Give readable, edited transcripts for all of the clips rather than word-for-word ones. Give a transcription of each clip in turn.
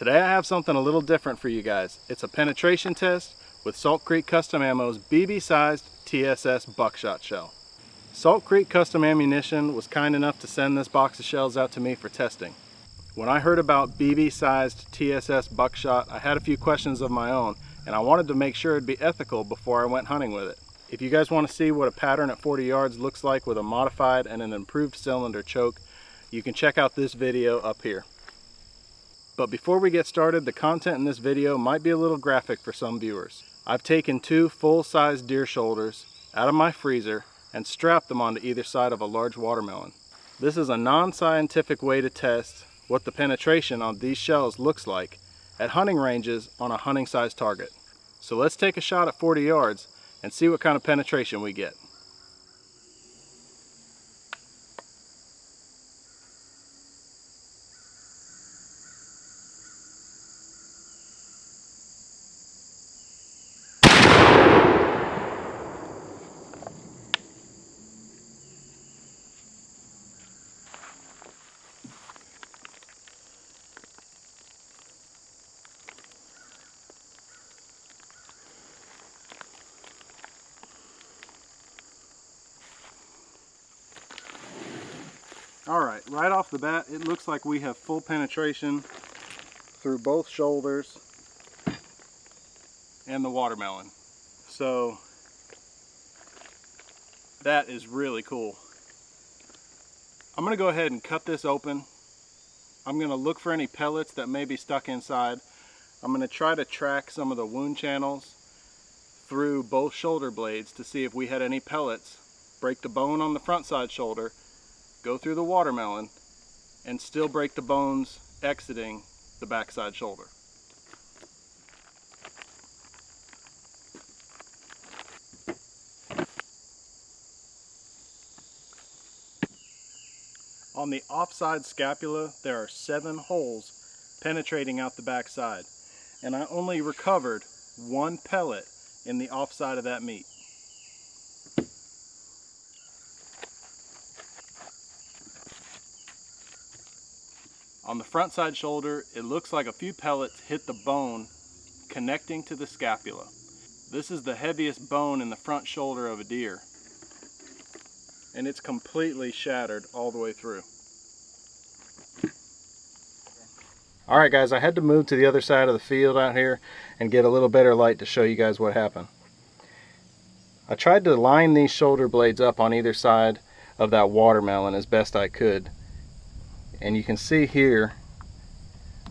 Today I have something a little different for you guys. It's a penetration test with Salt Creek Custom Ammo's BB sized TSS buckshot shell. Salt Creek Custom Ammunition was kind enough to send this box of shells out to me for testing. When I heard about BB sized TSS buckshot, I had a few questions of my own, and I wanted to make sure it'd be ethical before I went hunting with it. If you guys want to see what a pattern at 40 yards looks like with a modified and an improved cylinder choke, you can check out this video up here. But before we get started, the content in this video might be a little graphic for some viewers. I've taken two full-size deer shoulders out of my freezer and strapped them onto either side of a large watermelon. This is a non-scientific way to test what the penetration on these shells looks like at hunting ranges on a hunting-sized target. So let's take a shot at 40 yards and see what kind of penetration we get. Alright, right off the bat, it looks like we have full penetration through both shoulders and the watermelon. So that is really cool. I'm going to go ahead and cut this open. I'm going to look for any pellets that may be stuck inside. I'm going to try to track some of the wound channels through both shoulder blades to see if we had any pellets break the bone on the front side shoulder, go through the watermelon, and still break the bones exiting the backside shoulder. On the offside scapula, there are 7 holes penetrating out the backside, and I only recovered 1 pellet in the offside of that meat. On the front side shoulder, it looks like a few pellets hit the bone connecting to the scapula. This is the heaviest bone in the front shoulder of a deer, and it's completely shattered all the way through. Alright guys, I had to move to the other side of the field out here and get a little better light to show you guys what happened. I tried to line these shoulder blades up on either side of that watermelon as best I could. And you can see here,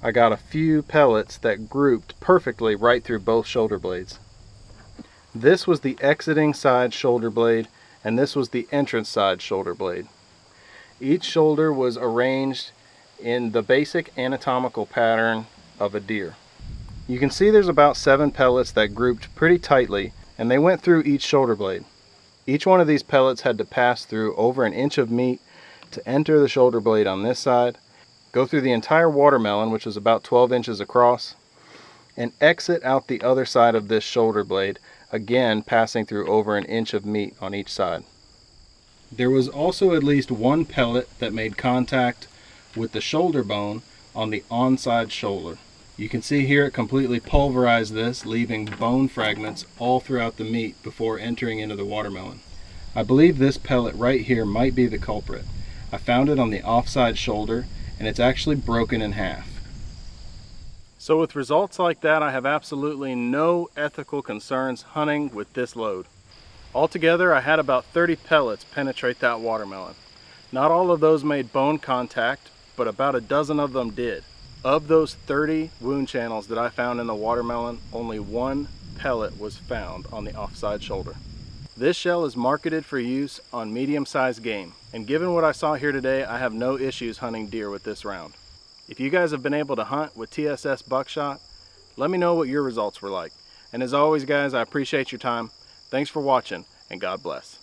I got a few pellets that grouped perfectly right through both shoulder blades. This was the exiting side shoulder blade, and this was the entrance side shoulder blade. Each shoulder was arranged in the basic anatomical pattern of a deer. You can see there's about 7 pellets that grouped pretty tightly, and they went through each shoulder blade. Each one of these pellets had to pass through over an inch of meat to enter the shoulder blade on this side, go through the entire watermelon, which was about 12 inches across, and exit out the other side of this shoulder blade, again passing through over an inch of meat on each side. There was also at least 1 pellet that made contact with the shoulder bone on the onside shoulder. You can see here it completely pulverized this, leaving bone fragments all throughout the meat before entering into the watermelon. I believe this pellet right here might be the culprit. I found it on the offside shoulder, and it's actually broken in half. So with results like that, I have absolutely no ethical concerns hunting with this load. Altogether, I had about 30 pellets penetrate that watermelon. Not all of those made bone contact, but about a dozen of them did. Of those 30 wound channels that I found in the watermelon, only 1 pellet was found on the offside shoulder. This shell is marketed for use on medium-sized game, and given what I saw here today, I have no issues hunting deer with this round. If you guys have been able to hunt with TSS buckshot, let me know what your results were like. And as always guys, I appreciate your time. Thanks for watching, and God bless.